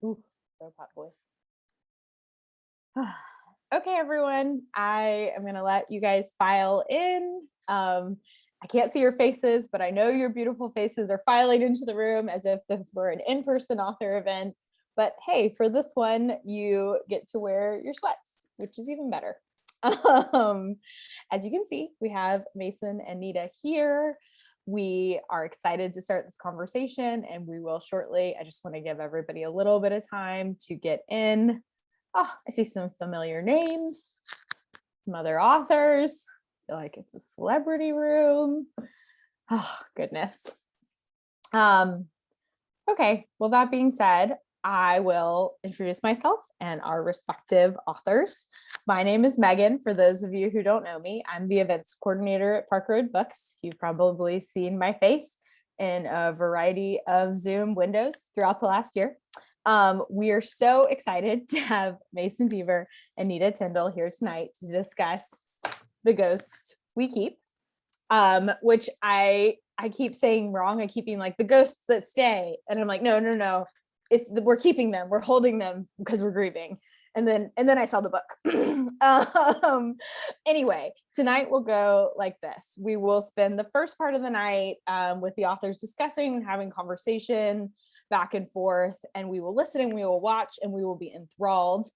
Ooh, robot voice. Okay, everyone. I am going to let you guys file in. I can't see your faces, but I know your beautiful faces are filing into the room as if this were an in-person author event. But hey, for this one, you get to wear your sweats, which is even better. As you can see, we have Mason and Nita here. We are excited to start this conversation, and we will shortly. I just want to give everybody a little bit of time to get in. Oh, I see some familiar names, some other authors. I feel like it's a celebrity room. Oh, goodness. Okay, well, that being said, I will introduce myself and our respective authors. My name is Megan. For those of you who don't know me, I'm the events coordinator at Park Road Books. You've probably seen my face in a variety of Zoom windows throughout the last year. We are so excited to have Mason Deaver and Nita Tyndall here tonight to discuss the ghosts we keep, which I keep saying wrong. I keep being like the ghosts that stay, and I'm like, no. We're keeping them. We're holding them because we're grieving. And then I saw the book. Anyway, tonight we'll go like this. We will spend the first part of the night with the authors discussing and having conversation back and forth, and we will listen and we will watch and we will be enthralled.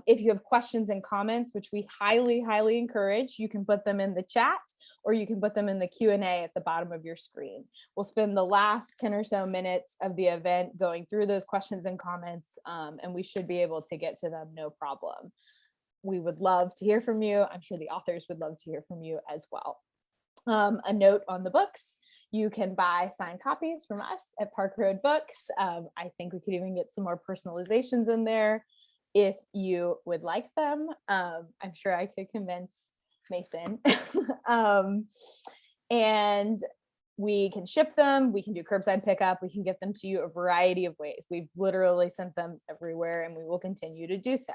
If you have questions and comments, which we highly encourage, you can put them in the chat or you can put them in the Q&A at the bottom of your screen. We'll spend the last 10 or so minutes of the event going through those questions and comments, and we should be able to get to them no problem. We would love to hear from you. I'm sure the authors would love to hear from you as well. A note on the books: you can buy signed copies from us at Park Road Books. I think we could even get some more personalizations in there if you would like them. I'm sure I could convince Mason. And we can ship them, we can do curbside pickup, we can get them to you a variety of ways. We've literally sent them everywhere and we will continue to do so.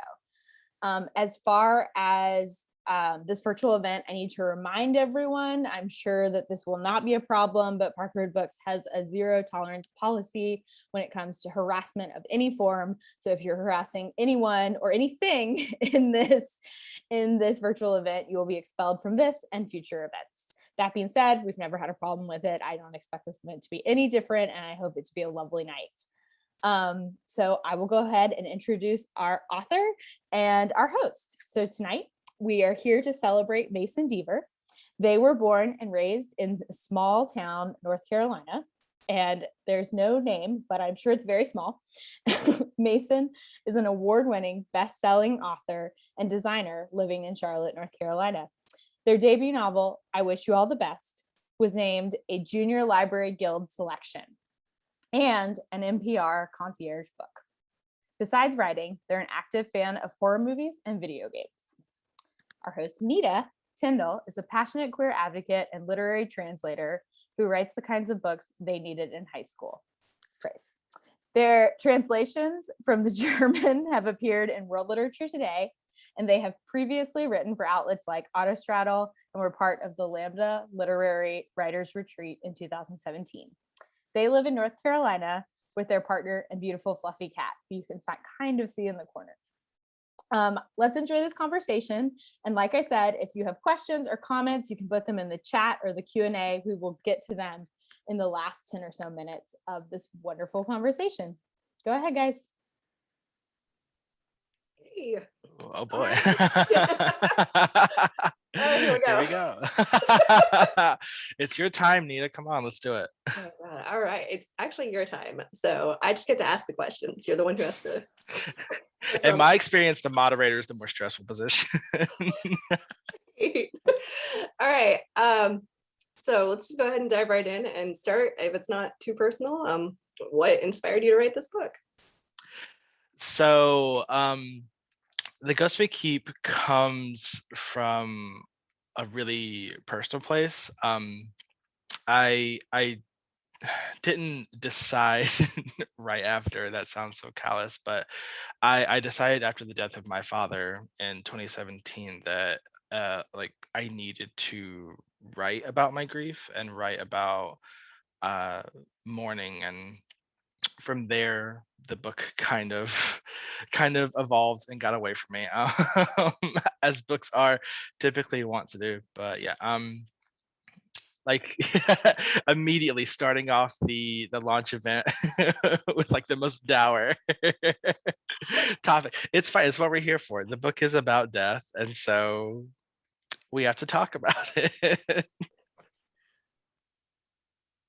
As far as this virtual event, I need to remind everyone, I'm sure that this will not be a problem, but Park Road Books has a zero tolerance policy when it comes to harassment of any form. So if you're harassing anyone or anything in this virtual event, you will be expelled from this and future events. That being said, we've never had a problem with it. I don't expect this event to be any different, and I hope it to be a lovely night. So I will go ahead and introduce our author and our host. So tonight, we are here to celebrate Mason Deaver. They were born and raised in a small town, North Carolina, and there's no name, but I'm sure it's very small. Mason is an award-winning, best-selling author and designer living in Charlotte, North Carolina. Their debut novel, I Wish You All the Best, was named a Junior Library Guild selection and an NPR concierge book. Besides writing, they're an active fan of horror movies and video games. Our host, Nita Tyndall, is a passionate queer advocate and literary translator who writes the kinds of books they needed in high school. Praise. Their translations from the German have appeared in world literature today, and they have previously written for outlets like Autostraddle and were part of the Lambda Literary Writers Retreat in 2017. They live in North Carolina with their partner and beautiful fluffy cat, who you can kind of see in the corner. Let's enjoy this conversation. And like I said, if you have questions or comments, you can put them in the chat or the Q&A. We will get to them in the last 10 or so minutes of this wonderful conversation. Go ahead, guys. Hey. Oh boy. Here we go. Here we go. It's your time, Nita. Come on, let's do it. Oh, God. All right. It's actually your time. So I just get to ask the questions. You're the one who has to. In my experience, the moderator is the more stressful position. All right. So let's just go ahead and dive right in and start. If it's not too personal, what inspired you to write this book? So the Ghost We Keep comes from a really personal place. I didn't decide right after. That sounds so callous, but I decided after the death of my father in 2017 that like I needed to write about my grief and write about mourning and from there, the book kind of evolved and got away from me, as books are typically want to do. But yeah, like immediately starting off the launch event with like the most dour topic. It's fine. It's what we're here for. The book is about death, and so we have to talk about it.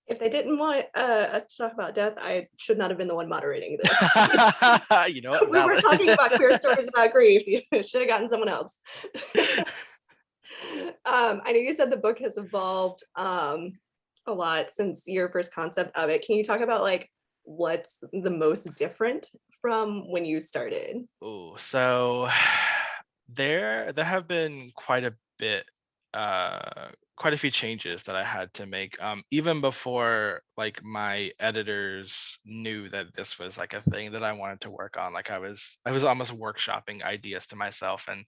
If they didn't want us to talk about death, I should not have been the one moderating this. You know what? We were Valid. talking about queer stories about grief. You should have gotten someone else. I know you said the book has evolved a lot since your first concept of it. Can you talk about like what's the most different from when you started? Oh, so there have been quite a few changes that I had to make, even before like my editors knew that this was like a thing that I wanted to work on. Like I was almost workshopping ideas to myself, and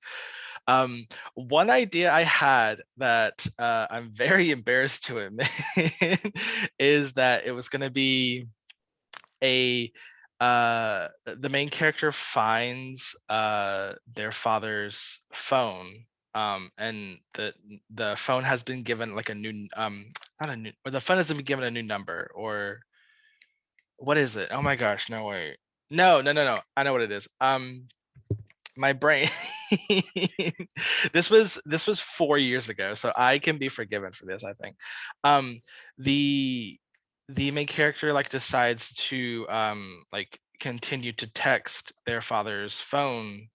um, one idea I had that I'm very embarrassed to admit is that it was going to be a the main character finds their father's phone, and the phone has been given like a new not a new, or the phone has been given a new number, or what is it? Oh my gosh, no, wait, no, I know what it is. My brain. This was 4 years ago, so I can be forgiven for this, I think. um the the main character like decides to like continue to text their father's phone,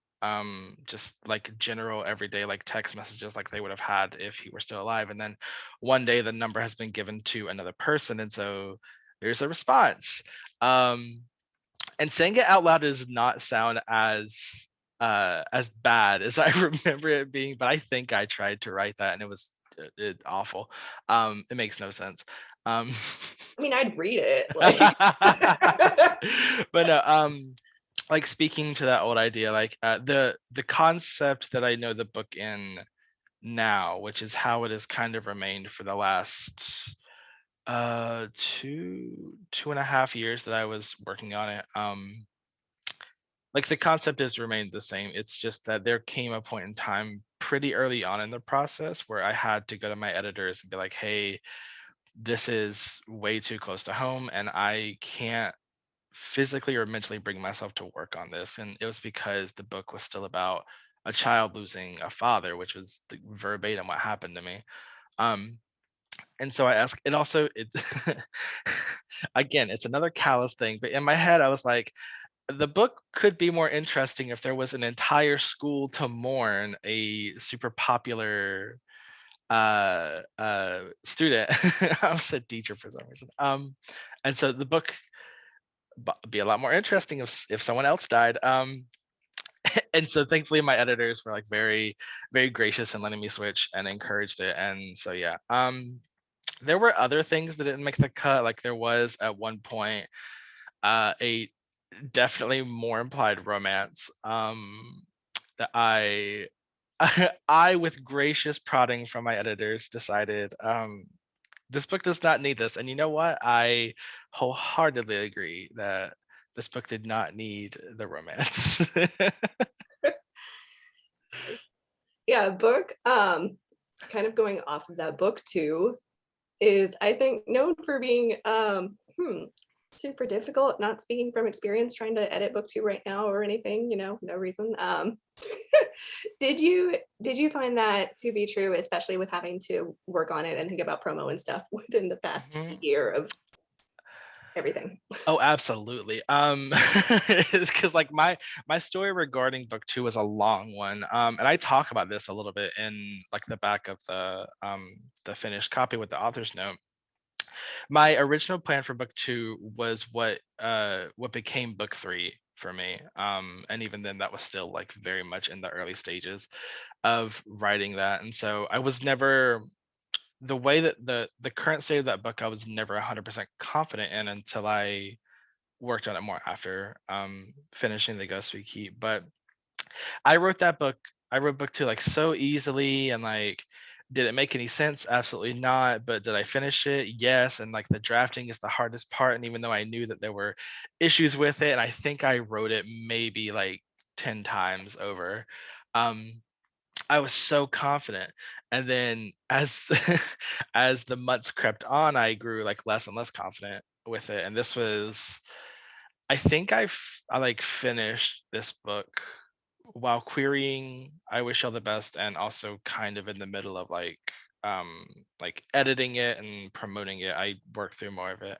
just like general everyday like text messages like they would have had if he were still alive, and then one day the number has been given to another person, and so there's a response. um and saying it out loud does not sound as bad as I remember it being, but I think I tried to write that and it was awful. It makes no sense. Um, I mean, I'd read it. Like, but no, like speaking to that old idea, like the concept that I know the book in now, which is how it has kind of remained for the last 2.5 years that I was working on it. Like the concept has remained the same. It's just that there came a point in time pretty early on in the process where I had to go to my editors and be like, hey, this is way too close to home and I can't physically or mentally bring myself to work on this. And it was because the book was still about a child losing a father, which was the verbatim what happened to me. Um, and so I asked, and also it's again, it's another callous thing, but in my head, I was like, the book could be more interesting if there was an entire school to mourn a super popular student. I said teacher for some reason. And so the book be a lot more interesting if someone else died. And so thankfully my editors were like very, very gracious and letting me switch and encouraged it. And so yeah. There were other things that didn't make the cut. Like there was at one point a definitely more implied romance, that I with gracious prodding from my editors decided, this book does not need this. And you know what? I wholeheartedly agree that this book did not need the romance. yeah, book, kind of going off of that, book two is I think known for being super difficult. Not speaking from experience trying to edit book two right now or anything, no reason. Did you find that to be true, especially with having to work on it and think about promo and stuff within the past Mhm. year of everything? Oh, absolutely. Because like my story regarding book two was a long one, and I talk about this a little bit in like the back of the finished copy with the author's note. My original plan for book two was what became book three for me, and even then that was still like very much in the early stages of writing that, and so I was never the way that the current state of that book I was never 100% confident in until I worked on it more after finishing the Ghost We Keep. But I wrote that book. I wrote book two like so easily, and like Did it make any sense? Absolutely not. But did I finish it? Yes. And like the drafting is the hardest part. And even though I knew that there were issues with it, and I think I wrote it maybe like 10 times over. Um, I was so confident. And then as as the months crept on, I grew like less and less confident with it. And this was, I think I like finished this book while querying I Wish You All the Best, and also kind of in the middle of like editing it and promoting it. I worked through more of it.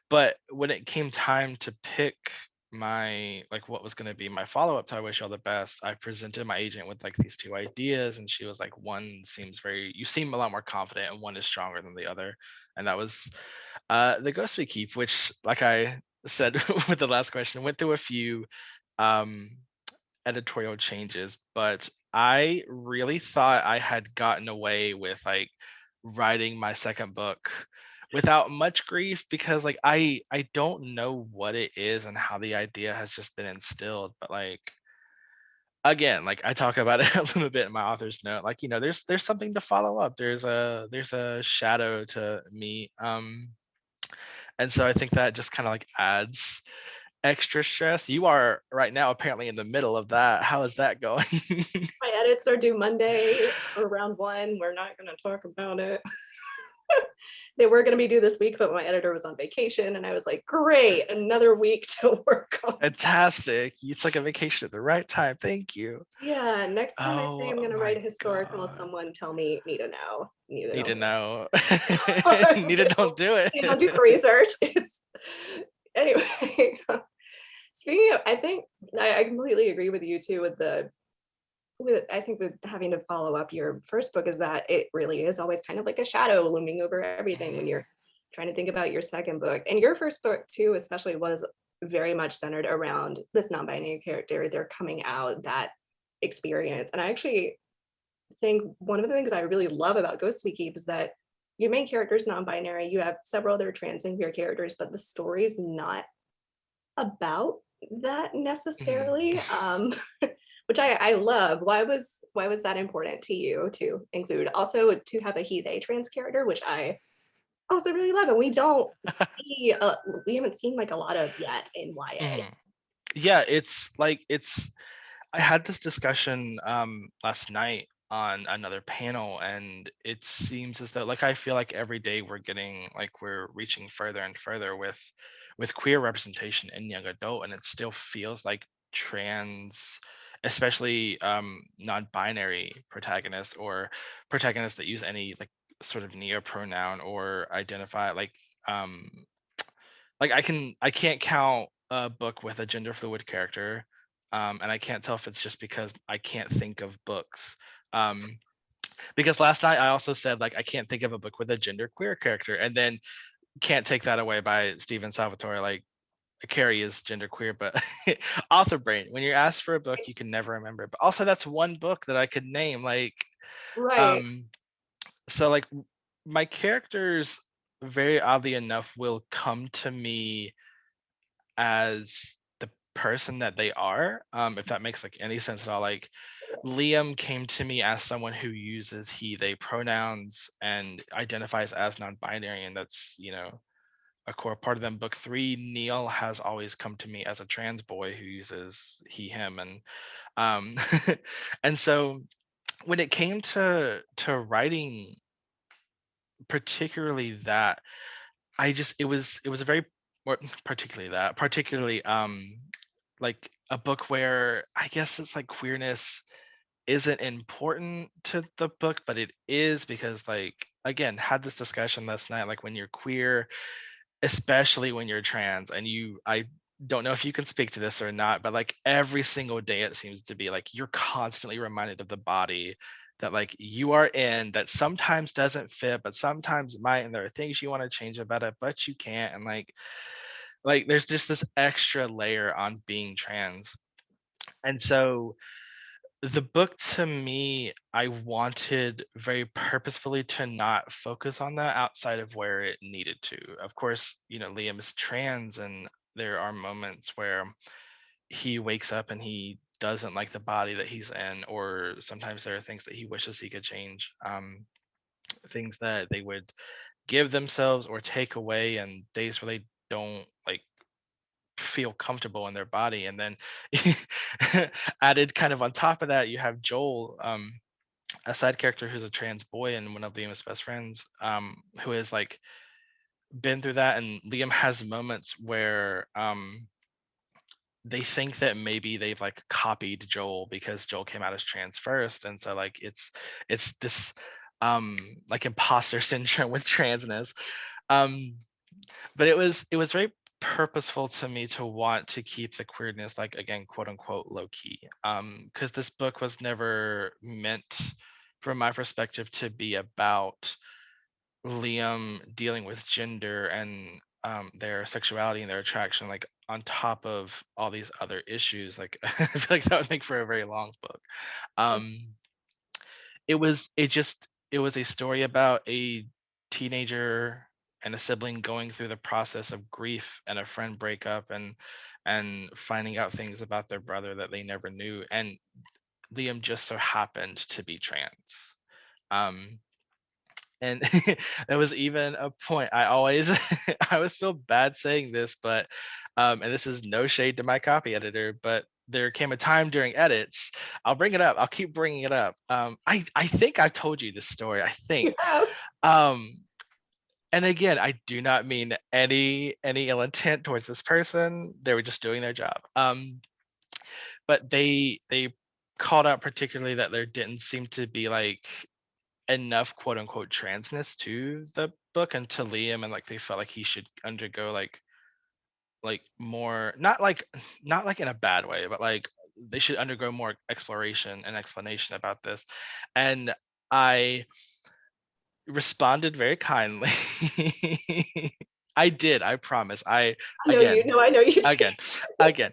But when it came time to pick my like what was going to be my follow-up to I Wish You All the Best, I presented my agent with like these two ideas, and she was like, one seems very, you seem a lot more confident, and one is stronger than the other. And that was the Ghost We Keep, which, like I said with the last question, went through a few um editorial changes, but I really thought I had gotten away with like writing my second book without much grief, because like I don't know what it is and how the idea has just been instilled. But like again, like I talk about it a little bit in my author's note, like, there's something to follow up. There's a shadow to me. And so I think that just kind of like adds extra stress. You are right now apparently in the middle of that. How is that going? My edits are due Monday for round one. We're not going to talk about it. They were going to be due this week, but my editor was on vacation, and I was like, great, another week to work on. Fantastic. You took a vacation at the right time. Thank you. Yeah, next time I say Oh I'm going to write my a historical, God. someone tell me, Nita, no. Nita, Need don't to do know. it. Need to don't do it. You don't do the research. It's anyway. Speaking of, I think I completely agree with you too with I think with having to follow up your first book, is that it really is always kind of like a shadow looming over everything when Mhm. you're trying to think about your second book. And your first book too, especially, was very much centered around this non-binary character, they're coming out, that experience. And I actually think one of the things I really love about Ghost We Keep is that your main character is non-binary, you have several other trans and queer characters, but the story's not about that Mhm. necessarily, which I love. Why was that important to you to include? Also, to have a he they trans character, which I also really love, and we haven't seen like a lot of yet in YA. Mhm. Yeah, I had this discussion last night on another panel, and it seems as though, like, I feel like every day we're reaching further and further with queer representation in young adult, and it still feels like trans, especially non-binary protagonists, or protagonists that use any like sort of neo pronoun or identify um like I can't count a book with a gender fluid character, and I can't tell if it's just because I can't think of books. Um, because last night I also said like I can't think of a book with a gender queer character, and then can't take that away by Stephen Salvatore. Like Carrie is gender queer, but author brain. When you're asked for a book, you can never remember it. But also, that's one book that I could name. Right. Um, so like my characters, very oddly enough, will come to me as the person that they are, if that makes like any sense at all. Like Liam came to me as someone who uses he they pronouns and identifies as non-binary, and that's a core part of them. Book three, Neil has always come to me as a trans boy who uses he him, and um and so when it came to writing particularly that, it was a very, or particularly like a book where I guess it's like queerness isn't important to the book, but it is, because like again, had this discussion last night, like when you're queer, especially when you're trans, and I don't know if you can speak to this or not, but like every single day it seems to be like you're constantly reminded of the body that like you are in, that sometimes doesn't fit but sometimes might, and there are things you want to change about it but you can't, and like there's just this extra layer on being trans. And so the book, to me, I wanted very purposefully to not focus on that outside of where it needed to. Of course, Liam is trans, and there are moments where he wakes up and he doesn't like the body that he's in, or sometimes there are things that he wishes he could change, things that they would give themselves or take away, and days where they don't like feel comfortable in their body. And then added kind of on top of that, you have Joel, a side character who's a trans boy and one of Liam's best friends, who has like been through that. And Liam has moments where they think that maybe they've like copied Joel because Joel came out as trans first, and so like it's this like imposter syndrome with transness. Um but it was very purposeful to me to want to keep the queerness, like, again, quote unquote, low key, because this book was never meant, from my perspective, to be about Liam dealing with gender and their sexuality and their attraction, like on top of all these other issues. Like I feel like that would make for a very long book. um it was a story about a teenager and a sibling going through the process of grief and a friend breakup, and finding out things about their brother that they never knew. And Liam just so happened to be trans. um and there was even a point, I always I always feel bad saying this, but and this is no shade to my copy editor, but there came a time during edits, I'll bring it up, I'll keep bringing it up. I think I've told you this story, I think. Yeah. um and again, I do not mean any ill intent towards this person, they were just doing their job. But they called out particularly that there didn't seem to be like enough quote unquote transness to the book and to Liam, and like they felt like he should undergo like more, not like in a bad way, but like they should undergo more exploration and explanation about this. And I responded very kindly. I did, I promise. I I know you again, know, I know you did. again, again.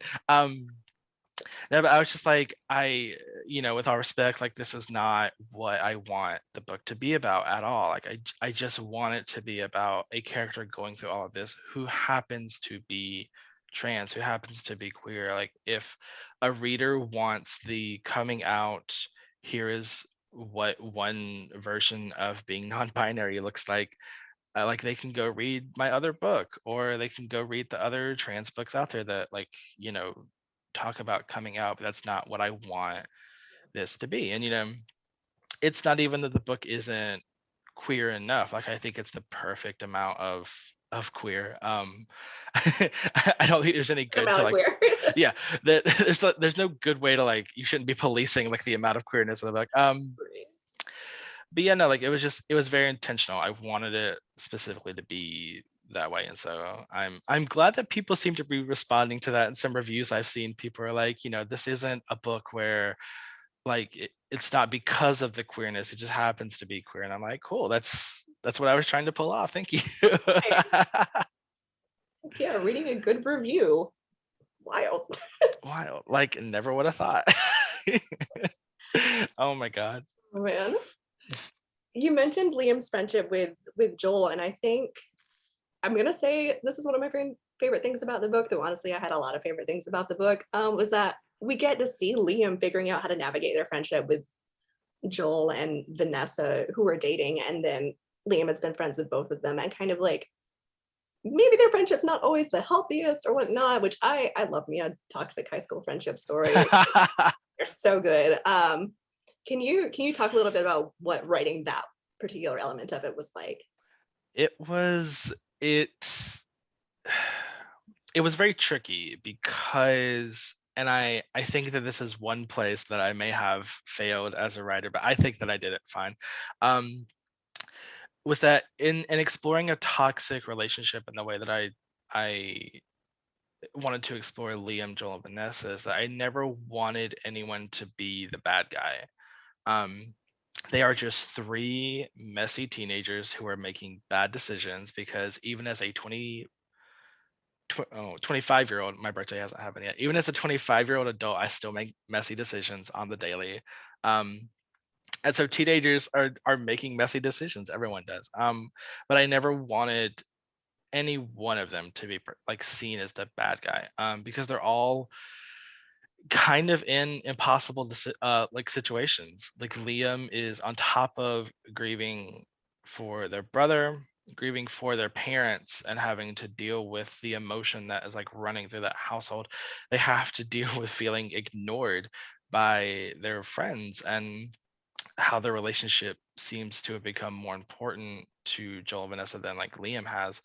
No, but I was just like, with all respect, like this is not what I want the book to be about at all. Like I just want it to be about a character going through all of this who happens to be trans, who happens to be queer. Like if a reader wants the coming out, here is what one version of being non-binary looks like they can go read my other book, or they can go read the other trans books out there that like, talk about coming out. But that's not what I want this to be. And it's not even that the book isn't queer enough. Like I think it's the perfect amount of queer. I don't think there's any good Amount to of like, queer. yeah, there's no good way to like, you shouldn't be policing like the amount of queerness in the book. But yeah, no, like it was very intentional. I wanted it specifically to be that way. And so I'm glad that people seem to be responding to that. In some reviews I've seen, people are like, this isn't a book where like it's not because of the queerness, it just happens to be queer. And I'm like, cool, that's what I was trying to pull off. Thank you. Nice. Yeah, reading a good review. Wild. Wild. Like never would have thought. Oh my God. Oh, man. You mentioned Liam's friendship with Joel, and I think I'm gonna say this is one of my favorite things about the book, though honestly I had a lot of favorite things about the book, was that we get to see Liam figuring out how to navigate their friendship with Joel and Vanessa, who are dating, and then Liam has been friends with both of them, and kind of like maybe their friendship's not always the healthiest or whatnot, which I love me a toxic high school friendship story. They're so good. Can you talk a little bit about what writing that particular element of it was like? it was it it was very tricky because, and I think that this is one place that I may have failed as a writer, but I think that I did it fine. um was that in exploring a toxic relationship in the way that I wanted to explore Liam, Joel, and Vanessa, is that I never wanted anyone to be the bad guy. um they are just three messy teenagers who are making bad decisions, because even as a 25-year-old, my birthday hasn't happened yet, even as a 25-year-old adult, I still make messy decisions on the daily. um and so teenagers are making messy decisions, everyone does. But I never wanted any one of them to be like seen as the bad guy, because they're all kind of in impossible like situations. Like Liam is on top of grieving for their brother, grieving for their parents, and having to deal with the emotion that is like running through that household. They have to deal with feeling ignored by their friends, and how their relationship seems to have become more important to Joel and Vanessa than like Liam has.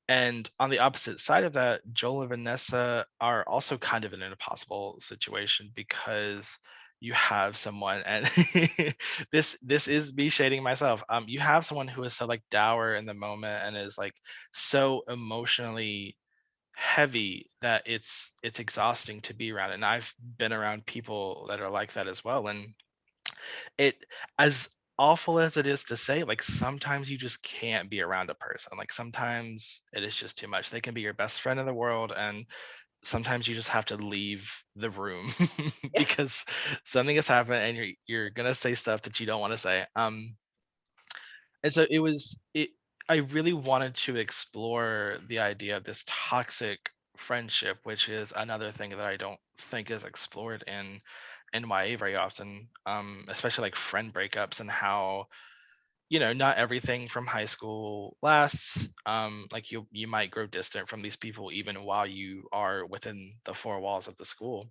And on the opposite side of that, Joel and Vanessa are also kind of in an impossible situation because you have someone, and this is me shading myself. You have someone who is so like dour in the moment and is like so emotionally heavy that it's exhausting to be around. And I've been around people that are like that as well. And it, as awful as it is to say, like sometimes you just can't be around a person. Like sometimes it is just too much. They can be your best friend in the world, and sometimes you just have to leave the room Yeah. because something has happened and you're gonna say stuff that you don't want to say. And so it I really wanted to explore the idea of this toxic friendship, which is another thing that I don't think is explored in NYA very often, especially like friend breakups and how, not everything from high school lasts. Like you might grow distant from these people even while you are within the four walls of the school.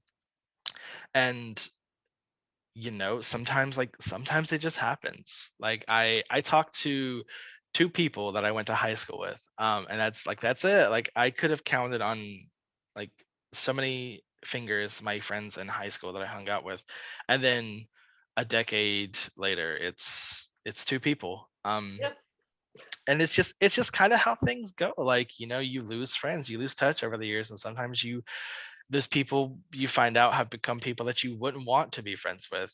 And sometimes it just happens. Like I talked to two people that I went to high school with, and that's it. Like I could have counted on like so many fingers my friends in high school that I hung out with, and then a decade later it's two people. Yep. And it's just kind of how things go. Like, you lose friends, you lose touch over the years, and sometimes there's people you find out have become people that you wouldn't want to be friends with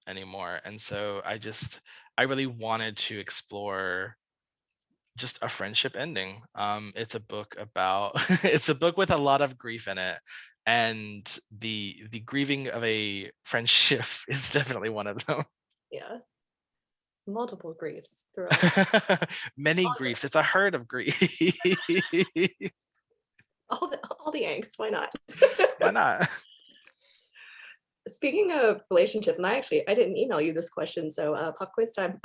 anymore. And so I really wanted to explore just a friendship ending. It's a book about it's a book with a lot of grief in it, and the grieving of a friendship is definitely one of them. Yeah. Multiple griefs throughout. Many All griefs. It's a herd of grief. all the angst. Why not? Why not? Speaking of relationships, and I didn't email you this question, so pop quiz time.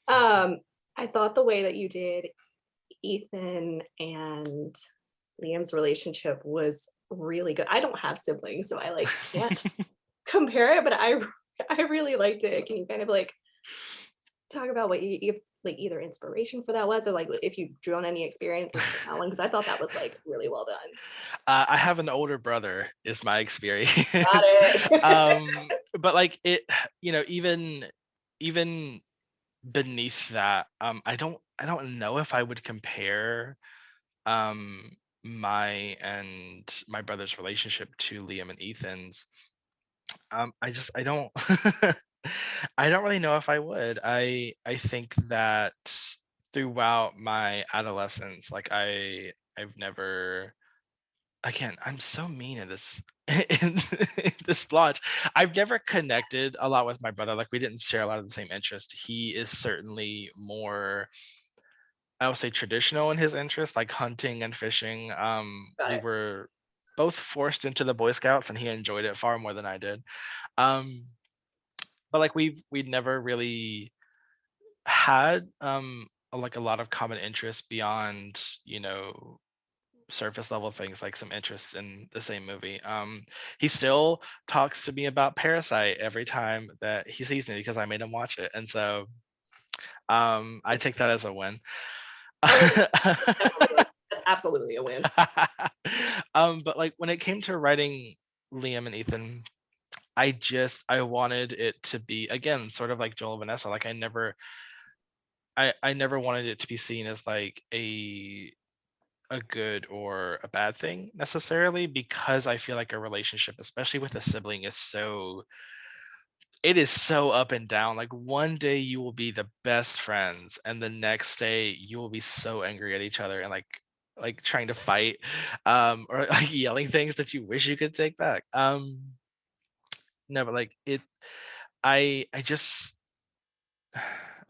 um, I thought the way that you did Ethan and Liam's relationship was really good. I don't have siblings, so I like can't compare it, but I really liked it. Can you kind of like talk about what you like either inspiration for that was, or like if you drew on any experiences from that one? Because I thought that was like really well done. I have an older brother, is my experience. Got it. But like even beneath that, I don't know if I would compare um my brother's relationship to Liam and Ethan's. I don't I don't really know if I would. I think that throughout my adolescence, like I've never, again, I'm so mean in this in this launch. I've never connected a lot with my brother. Like we didn't share a lot of the same interests. He is certainly more, I would say, traditional in his interests, like hunting and fishing. Got We it. were both forced into the Boy Scouts, and he enjoyed it far more than I did. Um, but like we'd never really had like a lot of common interests beyond, surface level things, like some interests in the same movie. He still talks to me about Parasite every time that he sees me because I made him watch it, and so I take that as a win. Oh, definitely. That's absolutely a win. But like when it came to writing Liam and Ethan, I wanted it to be, again, sort of like Joel and Vanessa. Like I never wanted it to be seen as like a good or a bad thing necessarily, because I feel like a relationship, especially with a sibling, it is so up and down. Like one day you will be the best friends, and the next day you will be so angry at each other and like trying to fight, or like yelling things that you wish you could take back. No, but like it I just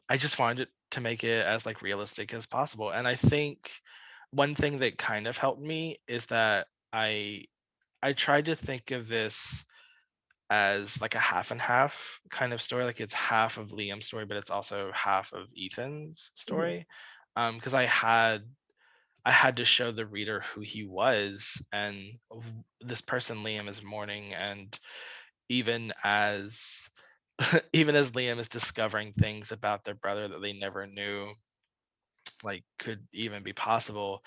I just wanted it to make it as like realistic as possible. And I think one thing that kind of helped me is that I I tried to think of this as like a half and half kind of story. Like it's half of Liam's story, but it's also half of Ethan's Mhm. story. Because I had to show the reader who he was, and this person Liam is mourning, and even as even as Liam is discovering things about their brother that they never knew like could even be possible,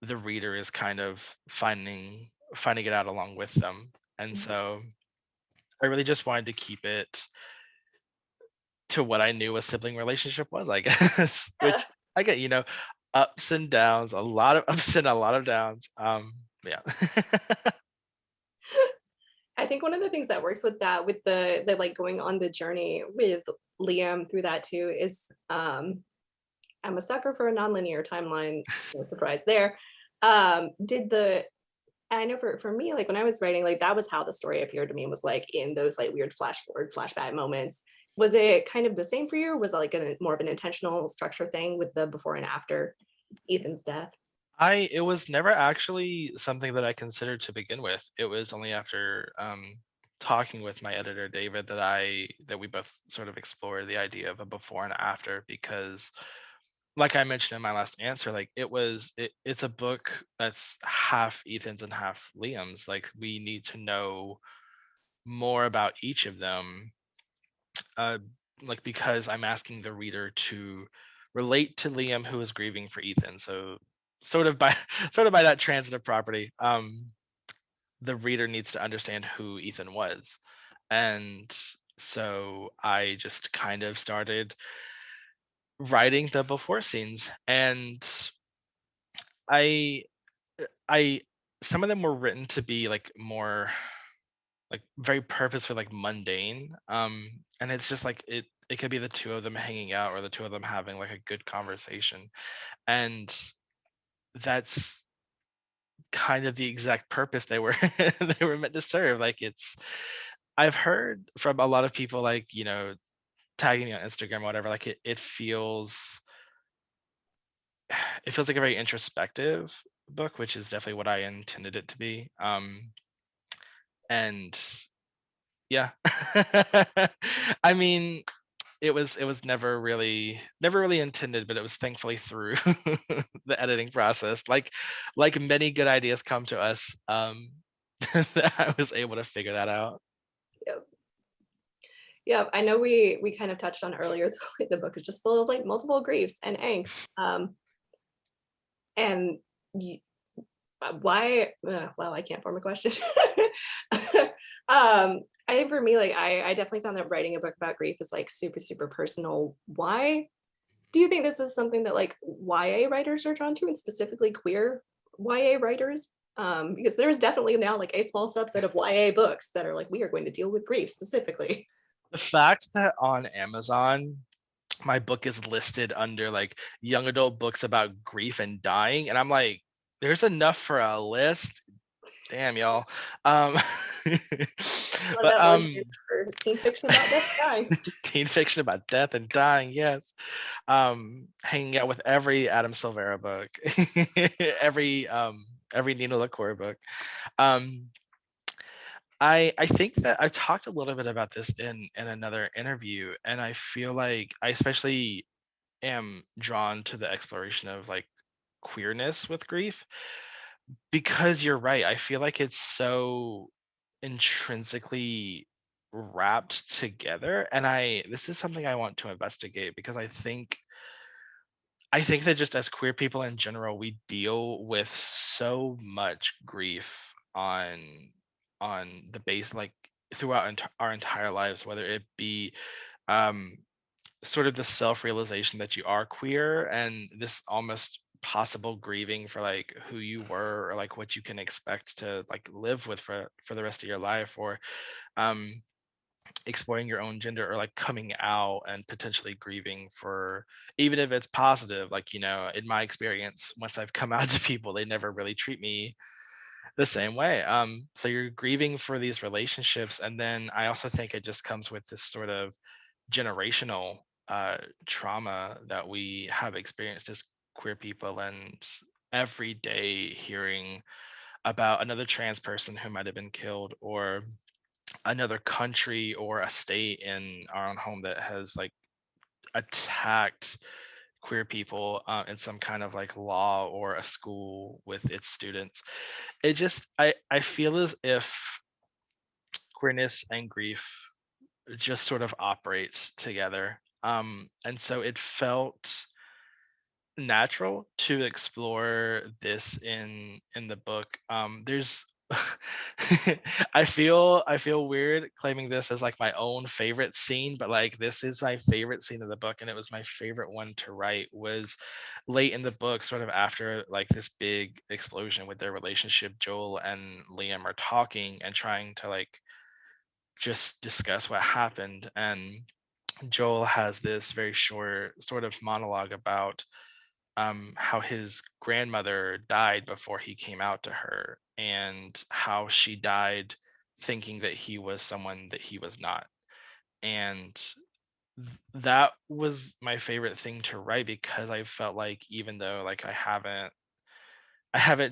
the reader is kind of finding it out along with them. And Mhm. so I really just wanted to keep it to what I knew a sibling relationship was, I guess. Yeah. Which I get, ups and downs, a lot of ups and a lot of downs. Yeah. I think one of the things that works with that, with the like going on the journey with Liam through that too, is I'm a sucker for a nonlinear timeline. No surprise there. Did the I know for me, like when I was writing, like that was how the story appeared to me, was like in those like weird flash forward, flashback moments. Was it kind of the same for you, or was it like a more of an intentional structure thing with the before and after Ethan's death? I It was never actually something that I considered to begin with. It was only after talking with my editor David that we both sort of explored the idea of a before and after, because like I mentioned in my last answer, like it's a book that's half Ethan's and half Liam's. Like we need to know more about each of them, uh, like because I'm asking the reader to relate to Liam, who is grieving for Ethan. So sort of by sort of by that transitive property, the reader needs to understand who Ethan was. And so I just kind of started writing the before scenes, and I I some of them were written to be like more like very purposeful, like mundane. And it's just like it could be the two of them hanging out or the two of them having like a good conversation. And that's kind of the exact purpose they were they were meant to serve. Like I've heard from a lot of people, like, tagging me on Instagram or whatever, like it feels like a very introspective book, which is definitely what I intended it to be. And yeah. I mean, it was never really intended, but it was thankfully through the editing process, like many good ideas come to us, that I was able to figure that out. Yep. Yeah, I know we kind of touched on earlier, the book is just full of like multiple griefs and angst. And you, why? Well, I can't form a question. I think for me, like I definitely found that writing a book about grief is like super super personal. Why do you think this is something that like YA writers are drawn to, and specifically queer YA writers? Because there's definitely now like a small subset of YA books that are like, we are going to deal with grief specifically. The fact that on Amazon my book is listed under like young adult books about grief and dying, and I'm like, there's enough for a list. Damn, y'all. um Love but that voice for teen fiction about death and dying. teen fiction about death and dying, yes. Hanging out with every Adam Silvera book, every Nina LaCour book. Um, I think that I've talked a little bit about this in another interview, and I feel like I especially am drawn to the exploration of like queerness with grief, because you're right. I feel like it's so intrinsically wrapped together, and I this is something I want to investigate, because I think that just as queer people in general, we deal with so much grief on the base, like throughout our entire lives, whether it be um, sort of the self-realization that you are queer, and this almost possible grieving for like who you were, or like what you can expect to like live with for the rest of your life, or um, exploring your own gender, or like coming out and potentially grieving for, even if it's positive, like, in my experience, once I've come out to people, they never really treat me the same way. So you're grieving for these relationships, and then I also think it just comes with this sort of generational trauma that we have experienced as queer people, and every day hearing about another trans person who might have been killed, or another country or a state in our own home that has like attacked queer people in some kind of like law or a school with its students. It just I feel as if queerness and grief just sort of operates together. And so it felt natural to explore this in the book. There's I feel weird claiming this as like my own favorite scene, but like this is my favorite scene of the book, and it was my favorite one to write. Was late in the book, sort of after like this big explosion with their relationship. Joel and Liam are talking and trying to like just discuss what happened, and Joel has this very short sort of monologue about how his grandmother died before he came out to her, and how she died thinking that he was someone that he was not. And that was my favorite thing to write, because I felt like even though like I haven't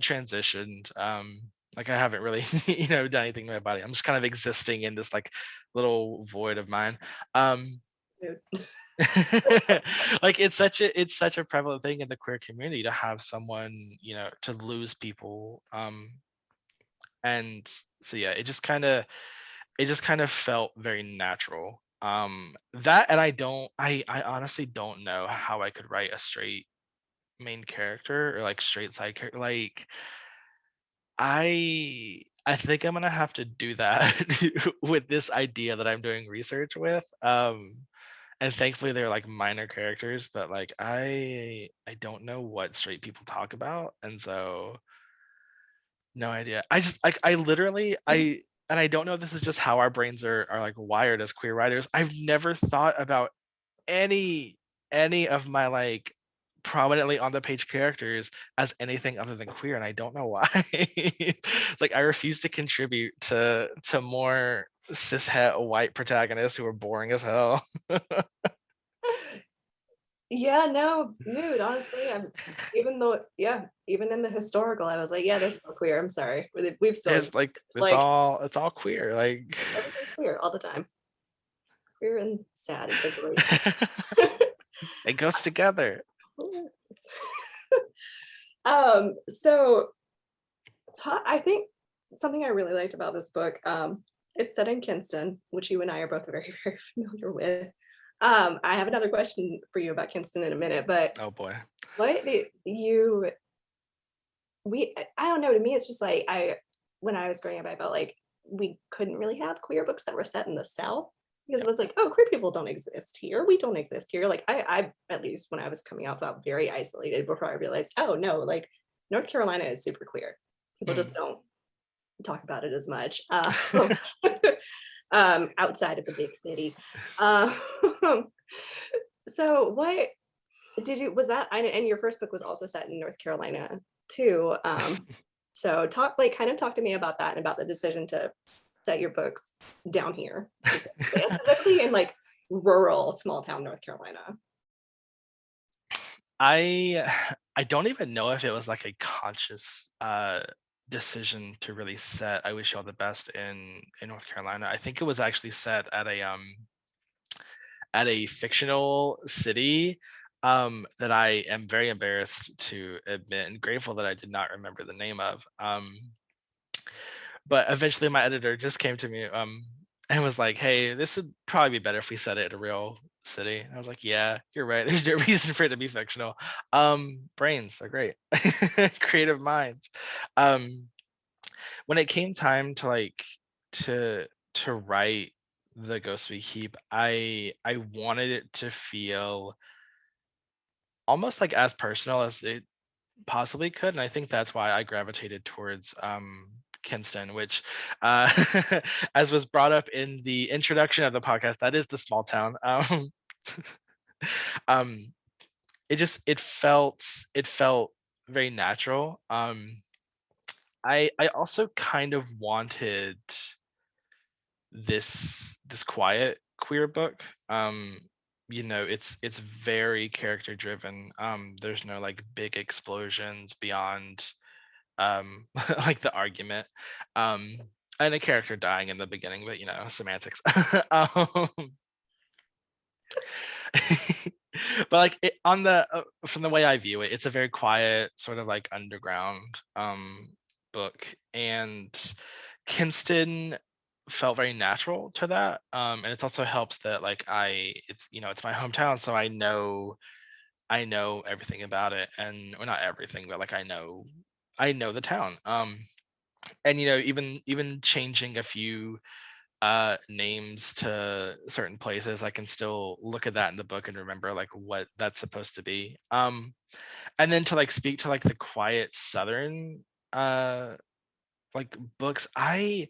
transitioned, like I haven't really done anything to my body. I'm just kind of existing in this like little void of mine. Um Dude. like it's such a prevalent thing in the queer community to have someone, to lose people. And so yeah, it just kind of felt very natural. That, and I honestly don't know how I could write a straight main character or like straight side character. Like I think I'm gonna have to do that with this idea that I'm doing research with. And thankfully they're like minor characters, but like I don't know what straight people talk about, and so no idea. I just like I literally I and I don't know if this is just how our brains are like wired as queer writers. I've never thought about any any of my like prominently on the page characters as anything other than queer, and I don't know why. It's like I refuse to contribute to more cishet white protagonists who are boring as hell. Yeah, no, mood, honestly, even though, yeah, even in the historical, I was like, yeah, they're still queer. I'm sorry. We've still There's existed. like Like it's all queer. Like everything's queer all the time. Queer and sad. It's a great. it goes together. So I think something I really liked about this book, it's set in Kingston, which you and I are both very, very familiar with. I have another question for you about Kingston in a minute, but Oh boy. what did you I don't know, to me it's just like when I was growing up, I felt like we couldn't really have queer books that were set in the South, because it was like, oh, queer people don't exist here. We don't exist here. Like I at least when I was coming out felt very isolated before I realized, oh no, like North Carolina is super queer. People just Mm. don't talk about it as much. Outside of the big city. Um, so what did you was that and your first book was also set in North Carolina too. So talk to me about that and about the decision to set your books down here specifically, and specifically in like rural small town North Carolina. I I don't even know if it was like a conscious decision to really set I Wish You All the Best in North Carolina. I think it was actually set at a fictional city that I am very embarrassed to admit and grateful that I did not remember the name of. But eventually my editor just came to me and was like, "Hey, this would probably be better if we set it at a real city." And I was like, "Yeah, you're right. There's no reason for it to be fictional." Brains, they're great. Creative minds. Um, when it came time to like to write the Ghost We Keep, I wanted it to feel almost like as personal as it possibly could, and I think that's why I gravitated towards Kingston, which, uh, as was brought up in the introduction of the podcast, that is the small town. Um, it felt very natural. I also kind of wanted this quiet queer book. It's very character driven. There's no like big explosions beyond like the argument, um, and a character dying in the beginning, but semantics. um, but like on the from the way I view it, it's a very quiet sort of like underground book, and Kingston felt very natural to that. And it also helps that like it's my hometown, so I know everything about it, and well, not everything, but like I know the town. And even changing a few names to certain places, I can still look at that in the book and remember like what that's supposed to be. And then to like speak to like the quiet southern uh like books, I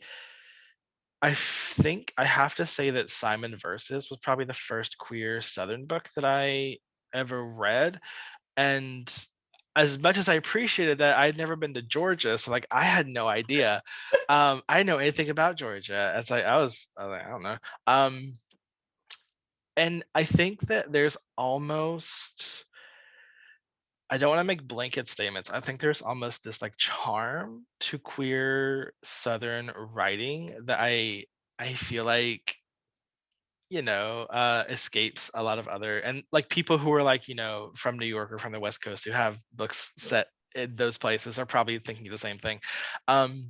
think I have to say that Simon Versus was probably the first queer southern book that I ever read. And as much as I appreciated that, I'd never been to Georgia, so like I had no idea. I didn't know anything about Georgia. As I was like, I don't know. And I think that there's almost, I don't want to make blanket statements. I think there's almost this like charm to queer Southern writing that I feel like escapes a lot of other, and like people who are like from New York or from the West Coast who have books set in those places are probably thinking the same thing. um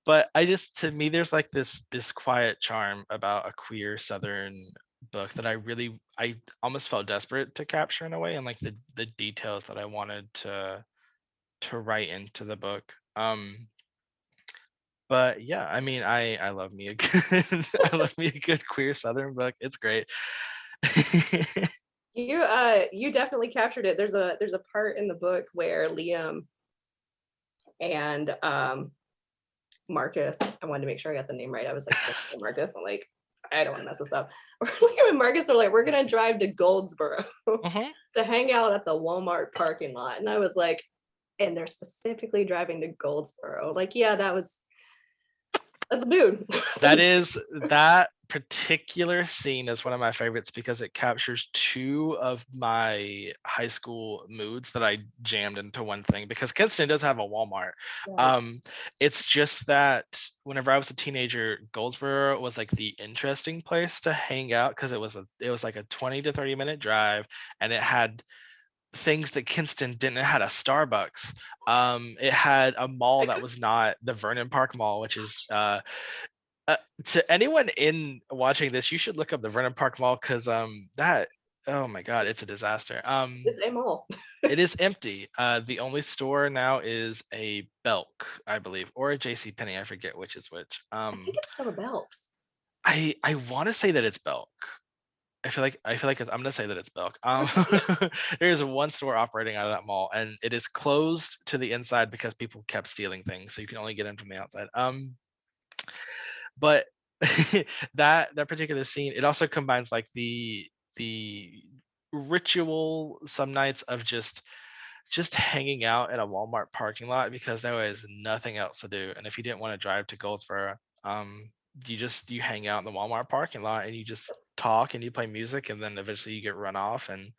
but to me, there's like this quiet charm about a queer Southern book that I almost felt desperate to capture in a way, and like the details that I wanted to write into the book. But yeah, I mean, I love me a good I love me a good queer Southern book. It's great. You definitely captured it. There's a part in the book where Liam and Marcus, I wanted to make sure I got the name right. I was like, Marcus, I'm like, I don't want to mess this up. Liam and Marcus are like, we're gonna drive to Goldsboro Mhm. to hang out at the Walmart parking lot. And I was like, and they're specifically driving to Goldsboro. Like, yeah, that's a mood. That particular scene is one of my favorites because it captures two of my high school moods that I jammed into one thing. Because Kingston does have a Walmart. Yes. It's just that whenever I was a teenager, Goldsboro was like the interesting place to hang out because it was like a 20 to 30-minute drive, and it had things that Kingston didn't. It had a Starbucks. It had a mall that was not the Vernon Park Mall, which is to anyone in watching this, you should look up the Vernon Park Mall because that oh my god, it's a disaster. It's a mall. It is empty. The only store now is a Belk, I believe, or a J.C. Penney. I forget which is which. I think it's still a Belks. I want to say that it's Belk. I feel like I'm gonna say that it's Belk. There's one store operating out of that mall, and it is closed to the inside because people kept stealing things, so you can only get in from the outside. But that particular scene, it also combines like the ritual some nights of just hanging out at a Walmart parking lot because there was nothing else to do. And if you didn't want to drive to Goldsboro, you hang out in the Walmart parking lot and you just talk and you play music, and then eventually you get run off and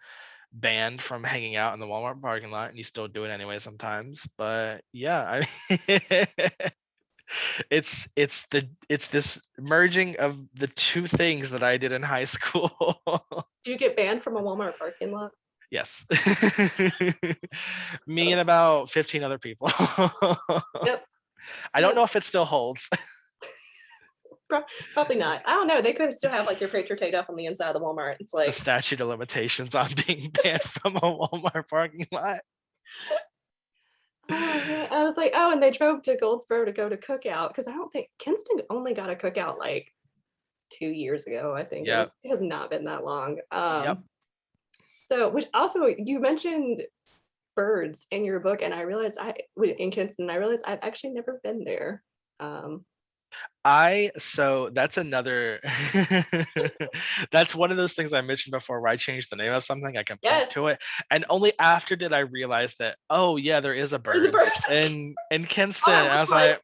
banned from hanging out in the Walmart parking lot, and you still do it anyway sometimes. But yeah, it's this merging of the two things that I did in high school. Did you get banned from a Walmart parking lot? Yes. Me and about 15 other people. Yep. I don't know if it still holds. Probably not. I don't know. They could still have like your picture taped up on the inside of the Walmart. It's The like, statute of limitations on being banned from a Walmart parking lot. oh man. I was like, oh, and they drove to Goldsboro to go to Cookout because I don't think Kingston only got a Cookout like 2 years ago. I think Yep. it has not been that long. Yep. So, which also you mentioned birds in your book, and I realized in Kingston, I realized I've actually never been there. So that's another that's one of those things I mentioned before where I changed the name of something, I can point to Yes, it. And only after did I realize that, oh yeah, there is a there's a bird bird. in Kingston. I I was was like,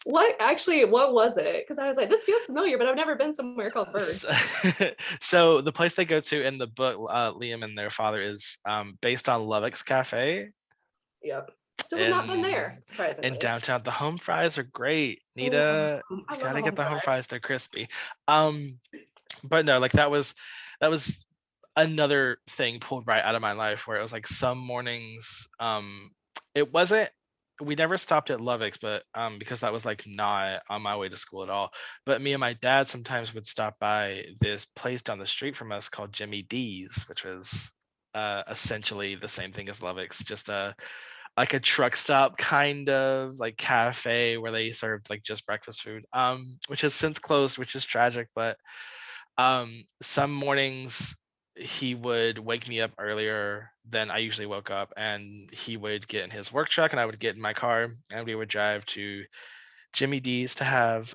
what was it? Because I was like, this feels familiar, but I've never been somewhere called Birds. so the place they go to in the book, Liam and their father, is based on Lovex Cafe. Yep. Still have not been there, surprisingly. In downtown, the home fries are great. Oh, Nita, I you love a gotta get home the home fry. fries. They're crispy. But no, like that was another thing pulled right out of my life where it was like some mornings, it wasn't we never stopped at Lovex, but because that was like not on my way to school at all. But me and my dad sometimes would stop by this place down the street from us called Jimmy D's, which was essentially the same thing as Lovex, just a like a truck stop kind of like cafe where they served like just breakfast food, which has since closed, which is tragic. But some mornings he would wake me up earlier than I usually woke up, and he would get in his work truck and I would get in my car and we would drive to Jimmy D's to have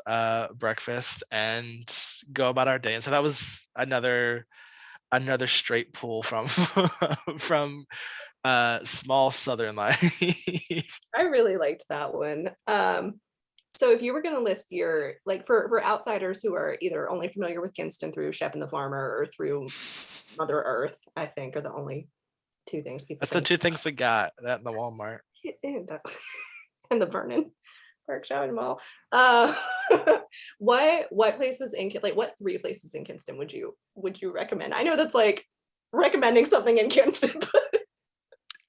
breakfast and go about our day. And so that was another straight pull from from small southern life. I really liked that one. So if you were going to list your, like, for outsiders who are either only familiar with Kingston through Chef and the Farmer or through Mother Earth, I think are the only two things people That's the think. two things we got, that and the Walmart. And the Vernon Park Shopping Mall. What places in like what three places in Kingston would you recommend? I know that's like recommending something in Kingston,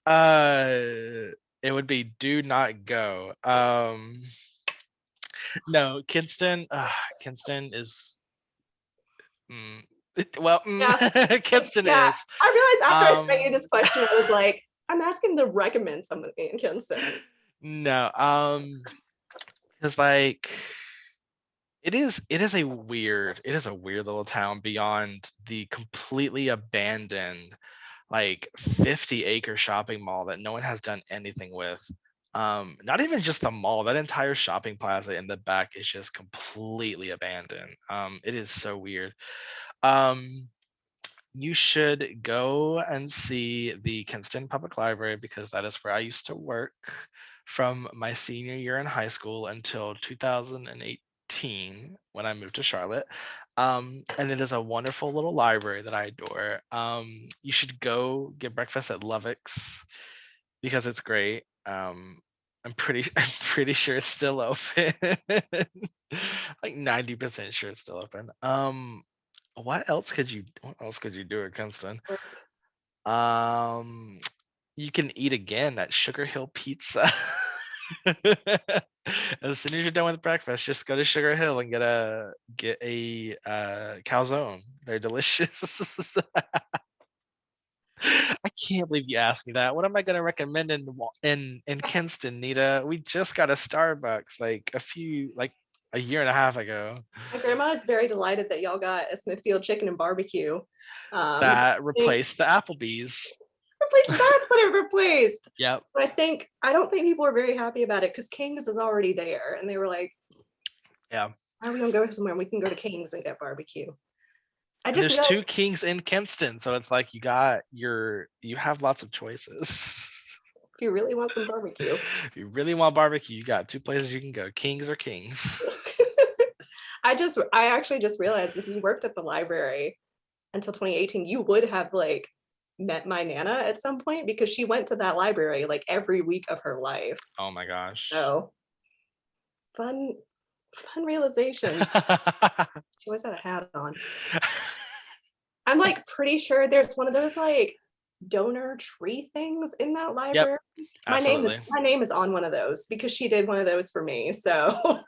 but It would be do not go. No, Kingston. Kingston is. yeah, Kingston yeah. is. I realized after I sent you Um, this question, I was like, I'm asking to recommend something in Kingston. no. Because like it is a weird little town beyond the completely abandoned like 50-acre shopping mall that no one has done anything with. Not even just the mall, that entire shopping plaza in the back is just completely abandoned. It is so weird. Um, you should go and see the Kinston Public Library because that is where I used to work from my senior year in high school until 2018 when I moved to Charlotte. And it is a wonderful little library that I adore. You should go get breakfast at Lovex because it's great. I'm pretty sure it's still open. Like 90% sure it's still open. What else could you do at Kinston? Um, you can eat again at Sugar Hill Pizza. As soon as you're done with breakfast, just go to Sugar Hill and get a calzone. They're delicious. I can't believe you asked me that. What am I gonna recommend in Kinston, Nita? We just got a Starbucks like a year and a half ago. My grandma is very delighted that y'all got a Smithfield chicken and barbecue. That I think replaced the Applebee's. that's what it replaced. Yep. But I don't think people were very happy about it because King's is already there, and they were like, Yeah. "Why we don't go somewhere? We can go to King's and get barbecue." I And just there's realized two Kings in Kinston, so it's like you have lots of choices. if you really want some barbecue, If you really want barbecue, you got two places you can go, Kings or Kings. I actually just realized if you worked at the library until 2018, you would have like met my Nana at some point because she went to that library like every week of her life. Oh my gosh. So fun realizations. She always had a hat on. I'm like pretty sure there's one of those like donor tree things in that library. Absolutely. My name is on one of those because she did one of those for me. So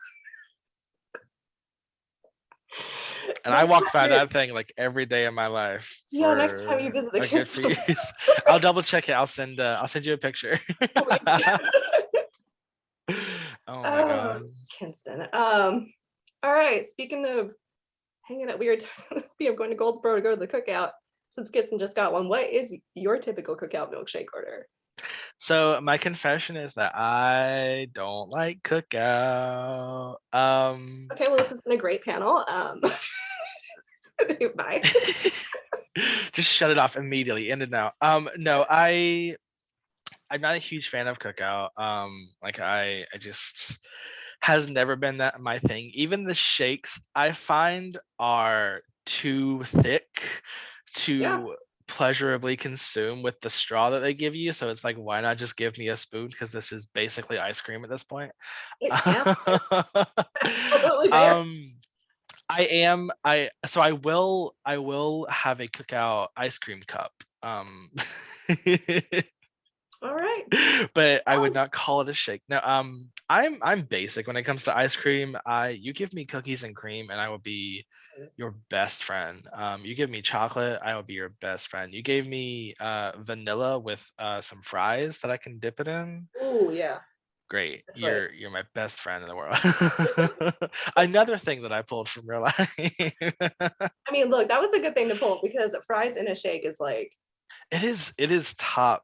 And I next walk by time you're- that thing like every day of my life. yeah, next time you For visit the a good few kids. years. I'll double check it. I'll send you a picture. Oh my Oh, god. Kingston. All right. Speaking of hanging out, we were speaking of going to Goldsboro to go to the cookout. Since Kingston just got one, what is your typical cookout milkshake order? So my confession is that I don't like Cookout. Okay, well, this has been a great panel. Bye. Just shut it off immediately, in and out. No, I'm not a huge fan of Cookout. Like I just has never been that my thing. Even the shakes I find are too thick Yeah. to pleasurably consume with the straw that they give you. So it's like, why not just give me a spoon? Because this is basically ice cream at this point. Yeah, absolutely fair. um, I will have a Cookout ice cream cup. All right. But I would Oh, not call it a shake. No, I'm basic when it comes to ice cream. You give me cookies and cream, and I will be your best friend. You give me chocolate, I will be your best friend. You gave me vanilla with some fries that I can dip it in. ooh, yeah. Great, Good you're choice. you're my best friend in the world. Another thing that I pulled from real life. I mean, look, that was a good thing to pull because fries in a shake is like, It is top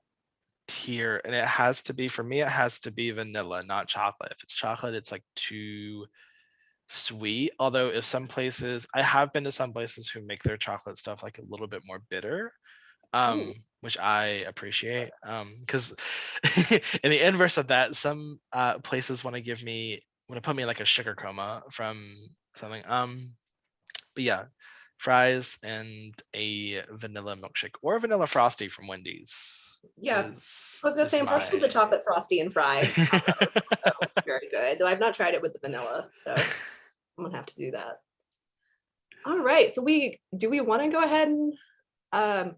tier, and it has to be, for me it has to be vanilla, not chocolate. If it's chocolate, it's like too sweet. Although if some places, I have been to some places who make their chocolate stuff like a little bit more bitter, ooh, which I appreciate. Because in the inverse of that, some places want to put me in like a sugar coma from something. But yeah, fries and a vanilla milkshake or a vanilla frosty from Wendy's yeah. is I was gonna is say I'm partial to my the chocolate frosty and fry combo. It's also very good, though I've not tried it with the vanilla, so I'm gonna have to do that. All right, so we want to go ahead and um,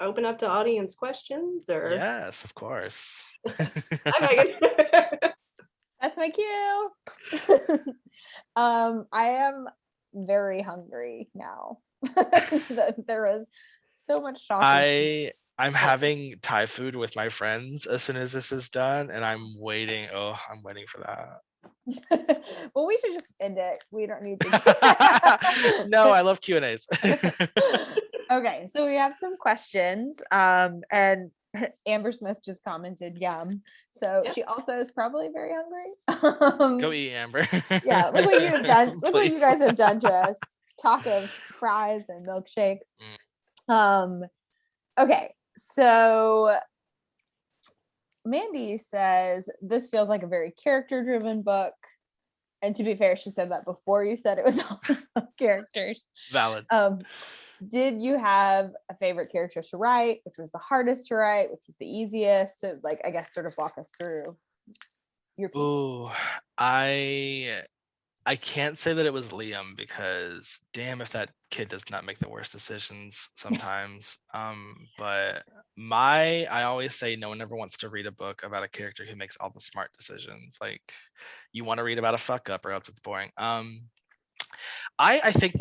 open up to audience questions, or Yes, of course. hi Megan. That's my cue. I am very hungry now. There was so much shocking. I'm having Thai food with my friends as soon as this is done, and I'm waiting. Oh, I'm waiting for Well, we should just end it. We don't need that. No, to. I love Q&As. Okay, so we have some questions. And Amber Smith just commented, yum. So Yeah. she also is probably very hungry. Go eat, Amber. Yeah, look what you've done. Look what you Please. guys have done to us. Talk of fries and milkshakes. Um, okay, so Mandy says this feels like a very character-driven book. And to be fair, she said that before you said it was all about characters. Valid. Did you have a favorite character to write? Which was the hardest to write? Which was the easiest? So, like, I guess, sort of walk us through your pick. Ooh, I can't say that it was Liam, because damn if that kid does not make the worst decisions sometimes. But I always say no one ever wants to read a book about a character who makes all the smart decisions. Like, you want to read about a fuck up, or else it's boring. I think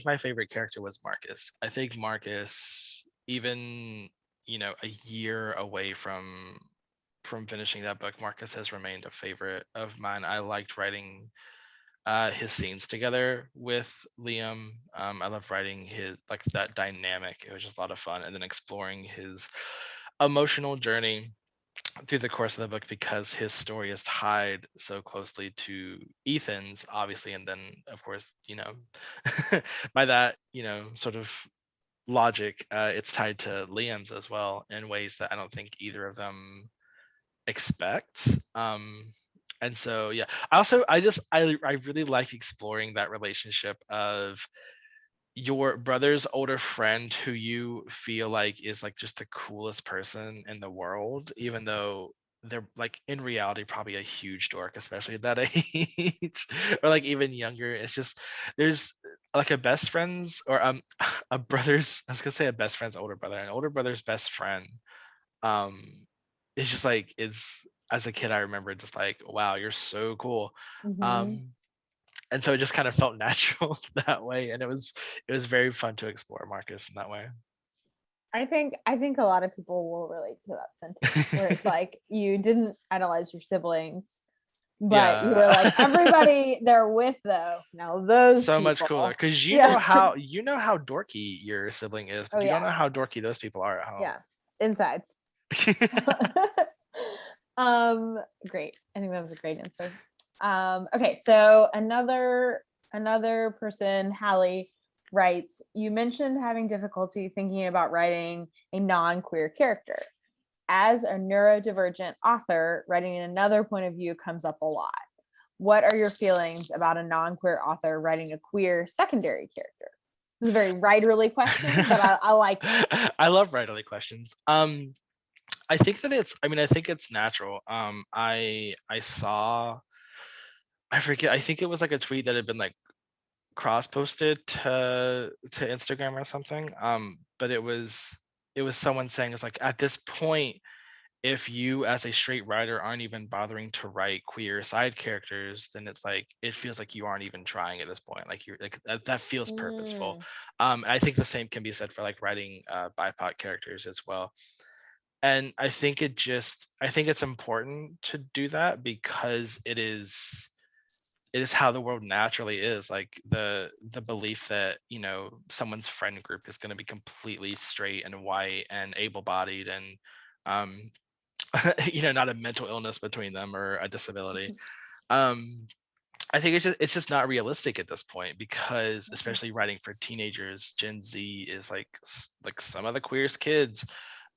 my favorite character was Marcus. I think Marcus, even a year away from finishing that book, Marcus has remained a favorite of mine. I liked writing his scenes together with Liam. I love writing his, like, that dynamic. It was just a lot of fun, and then exploring his emotional journey through the course of the book, because his story is tied so closely to Ethan's, obviously, and then of course, by that, sort of logic, it's tied to Liam's as well in ways that I don't think either of them expect. And so yeah, I really like exploring that relationship of your brother's older friend who you feel like is like just the coolest person in the world, even though they're like in reality probably a huge dork, especially at that age, or like even younger. It's just, there's like a best friend's, or a brother's, I was gonna say a best friend's older brother, an older brother's best friend. It's just like, it's, as a kid I remember just like, wow, you're so cool. Mhm. um and so it just kind of felt natural that way, and it was very fun to explore Marcus in that way. I think a lot of people will relate to that sentiment where it's like you didn't idolize your siblings, but you were like Yeah. everybody they're with though. Now those So much cooler, people. because Yeah. you know how dorky your sibling is, Oh but you don't yeah. know how dorky those people are at home. Yeah. Insides. Great. I think that was a great answer. Okay, so another person, Hallie, writes, you mentioned having difficulty thinking about writing a non-queer character. As a neurodivergent author, writing another point of view comes up a lot. What are your feelings about a non-queer author writing a queer secondary character? This is a very writerly question, but I like it. I love writerly questions. I think that I think it's natural. I saw, I forget, I think it was like a tweet that had been like cross posted to Instagram or something. But it was someone saying it's like at this point, if you as a straight writer aren't even bothering to write queer side characters, then it's like it feels like you aren't even trying at this point. Like you're like that feels purposeful. Mm, I think the same can be said for like writing BIPOC characters as well. And I think it's important to do that because it is how the world naturally is. Like the belief that someone's friend group is going to be completely straight and white and able-bodied and um not a mental illness between them or a disability. um I think it's just not realistic at this point because especially writing for teenagers, Gen Z is like like some of the queerest kids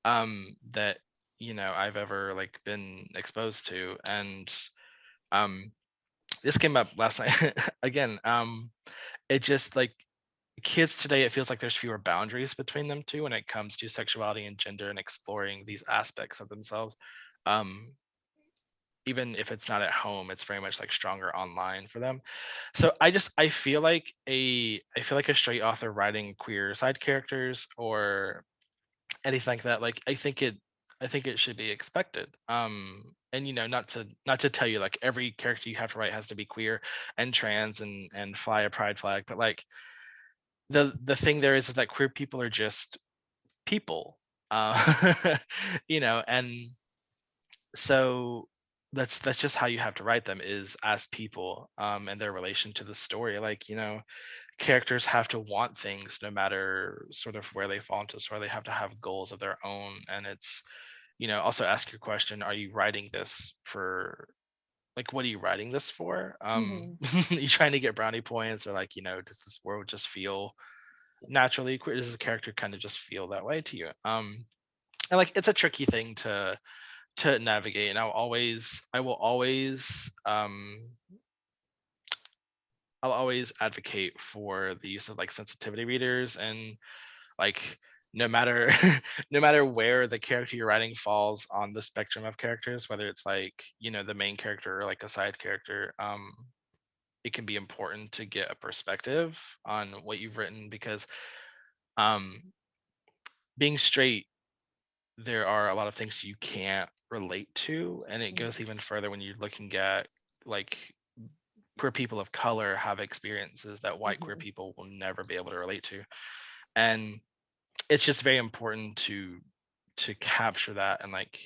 that I've ever like been exposed to. And um this came up last night again. It just like kids today, it feels like there's fewer boundaries between them too when it comes to sexuality and gender and exploring these aspects of themselves. um Even if it's not at home, it's very much like stronger online for them. So I feel like a straight author writing queer side characters or anything like that, like I think it should be expected. And not to tell you like every character you have to write has to be queer and trans and fly a pride flag, but like the thing there is that queer people are just people. And so that's just how you have to write them, is as people, and their relation to the story. Like characters have to want things no matter sort of where they fall into the story. They have to have goals of their own. And it's also ask your question, are you writing this for, like, what are you writing this for? mhm. You trying to get brownie points, or like does this world just feel naturally queer? Does this character kind of just feel that way to you? And like it's a tricky thing to navigate. And I'll always advocate for the use of like sensitivity readers. And like no matter no matter where the character you're writing falls on the spectrum of characters, whether it's like the main character or like a side character, it can be important to get a perspective on what you've written. Because um being straight, there are a lot of things you can't relate to, and it goes even further when you're looking at like queer people of color have experiences that white queer Mhm. people will never be able to relate to. And it's just very important to capture that and like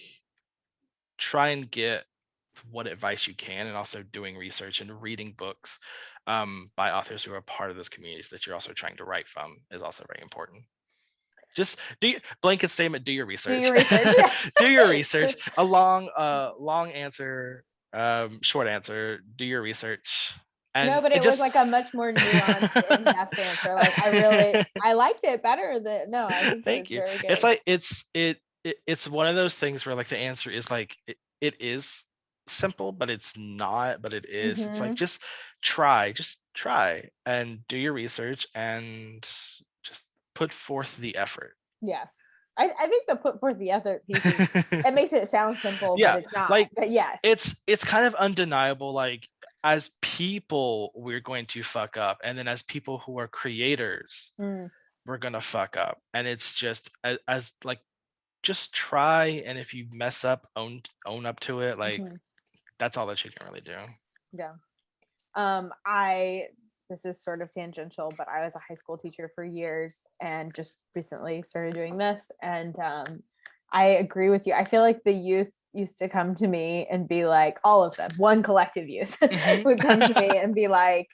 try and get what advice you can, and also doing research and reading books by authors who are part of those communities that you're also trying to write from is also very important. Just blanket statement, do your Do research. your research. Do your research. A long answer, short answer, do your research. No, And but it it was just like a much more nuanced, in-depth answer. Like I liked it better than no, I think it was thank you. very It's good. like it's one of those things where like the answer is like it is simple, but it's not, but it is. It's like Hmm. just try and do your research and just put forth the effort. Yes. I think the put forth the other pieces, it makes it sound simple, but Yeah, it's not. like But yes. it's kind of undeniable. Like as people, we're going to fuck up, and then as people who are creators, Mm, we're gonna fuck up. And it's just as like just try, and if you mess up, own up to it. Like mhm. that's all that you can really do. Yeah. I This is sort of tangential, but I was a high school teacher for years and just recently started doing this. And I agree with you. I feel like the youth used to come to me and be like, all of them, one collective youth Mhm. would come to me and be like,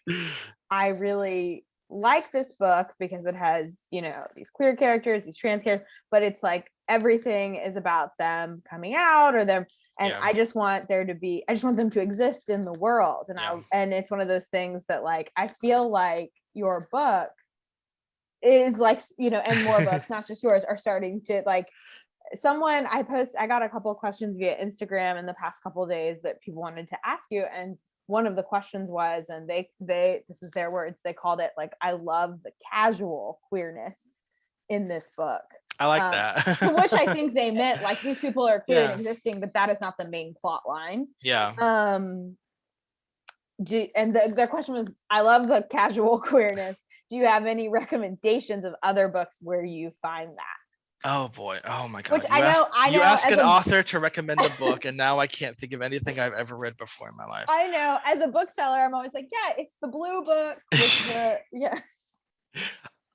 I really like this book because it has, these queer characters, these trans characters, but it's like everything is about them coming out or them. And Yeah, I just want them to exist in the world. yeah, And it's one of those things that like, I feel like your book is like, and more books, not just yours, are starting to like I got a couple of questions via Instagram in the past couple of days that people wanted to ask you. And one of the questions was, and they this is their words, they called it like, I love the casual queerness in this book. I like that. To which I think they meant like these people are queer Yeah. and existing, but that is not the main plot line. Yeah. And their question was, I love the casual queerness. Do you have any recommendations of other books where you find that? Oh boy. Oh my God. Which I know You ask as an a- author to recommend a book, and now I can't think of anything I've ever read before in my life. I know as a bookseller, I'm always like, yeah, it's the blue book with the yeah.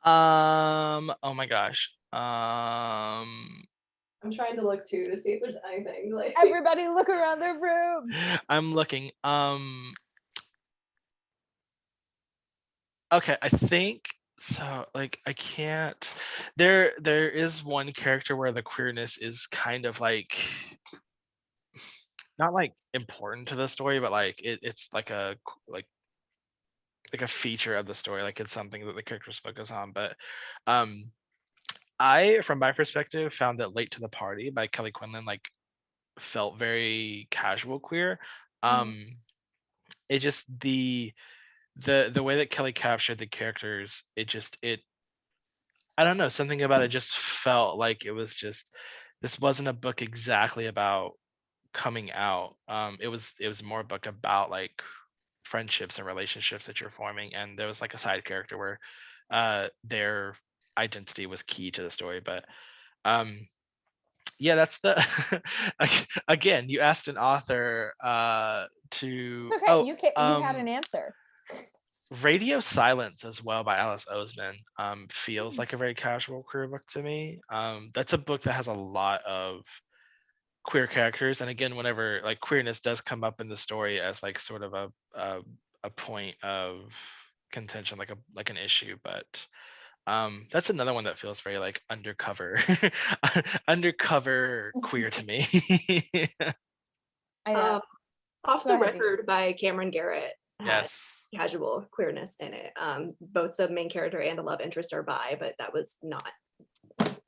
Oh my gosh. I'm trying to look too to see if there's anything like. Everybody look around their rooms. I'm looking. Okay, I think so. Like, I can't. There is one character where the queerness is kind of like not like important to the story, but like it's like like a feature of the story. Like it's something that the characters focus on. But um, I, from my perspective, found that "Late to the Party" by Kelly Quinlan like felt very casual queer. Um, it just the way that Kelly captured the characters, it I don't know, something about it just felt like it was just this wasn't a book exactly about coming out. It was more a book about like friendships and relationships that you're forming, and there was like a side character where their identity was key to the story. But um yeah, that's the again, you asked an author to It's okay. You had an answer. Radio Silence as well by Alice Oseman feels like a very casual queer book to me. That's a book that has a lot of queer characters, and again, whenever like queerness does come up in the story as like sort of a point of contention, like an issue. But that's another one that feels very like undercover undercover queer to me. I know. Off Go the ahead, Deaver. Record by Cameron Garrett had Yes. casual queerness in it. Both the main character and the love interest are bi, but that was not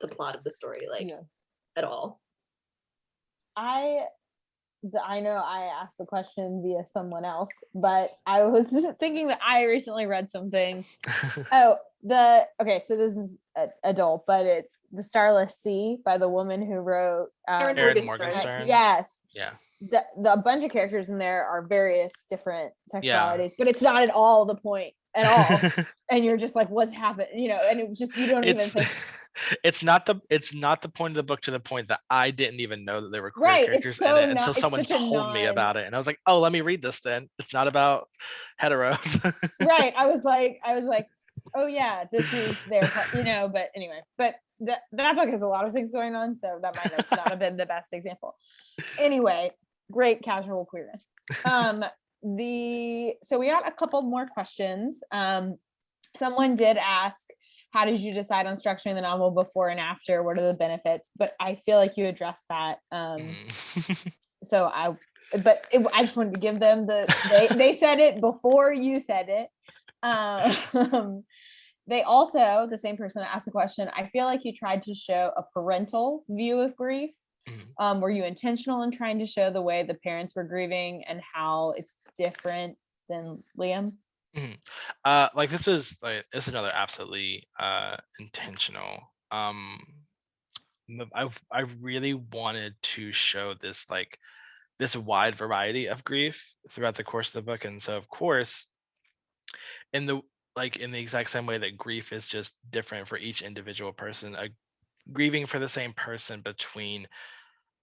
the plot of the story at all. I know I asked the question via someone else, but I was thinking that I recently read something. So this is adult, but it's The Starless Sea by the woman who wrote Erin Morgenstern. Yes. Yeah. The bunch of characters in there are various different sexualities, but it's not at all the point at all. And you're just like, what's happened? And it just, you don't even think. It's not the point of the book, to the point that I didn't even know that there were queer Right, characters it's so in it until someone it's such a told me about it, and I was like, oh, let me read this then. It's not about heteros. Right. I was like, oh yeah, this is their part, but anyway, but that book has a lot of things going on, so that might not have been the best example. Anyway, great casual queerness. So we got a couple more questions. Someone did ask, how did you decide on structuring the novel before and after? What are the benefits? But I feel like you addressed that. So I just wanted to give them they said it before you said it. They also, the same person that asked the question, I feel like you tried to show a parental view of grief. Were you intentional in trying to show the way the parents were grieving and how it's different than Liam? Like this is another absolutely intentional. I really wanted to show this wide variety of grief throughout the course of the book, and so of course, in the exact same way that grief is just different for each individual person, grieving for the same person between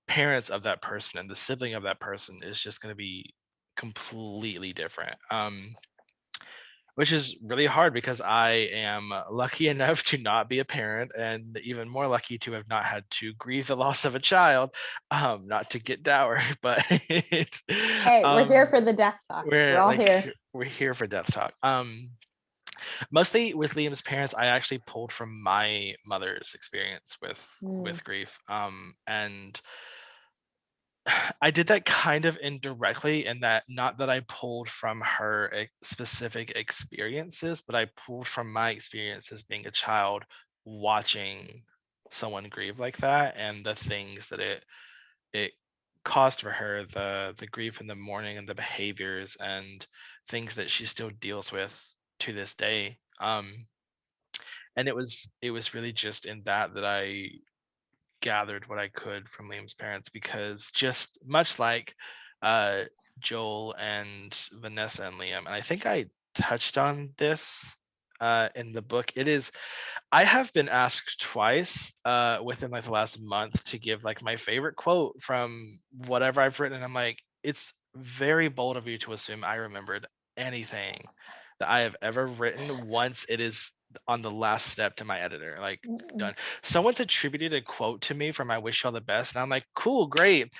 parents of that person and the sibling of that person is just going to be completely different. Which is really hard because I am lucky enough to not be a parent, and even more lucky to have not had to grieve the loss of a child. Not to get dour, but Hey, we're here for the death talk. We're all here. We're here for death talk. Mostly with Liam's parents, I actually pulled from my mother's experience with grief. And I did that kind of indirectly, in that not that I pulled from her specific experiences, but I pulled from my experiences being a child watching someone grieve like that, and the things that it caused for her the grief and the mourning and the behaviors and things that she still deals with to this day. And it was really just in that I gathered what I could from Liam's parents, because just much like uh Joel and Vanessa and Liam, and I think I touched on this in the book. I have been asked twice within like the last month to give like my favorite quote from whatever I've written, and I'm like, it's very bold of you to assume I remembered anything that I have ever written once it is on the last step to my editor. Like, done. Someone's attributed a quote to me from I Wish You All the Best, and I'm like, cool, great.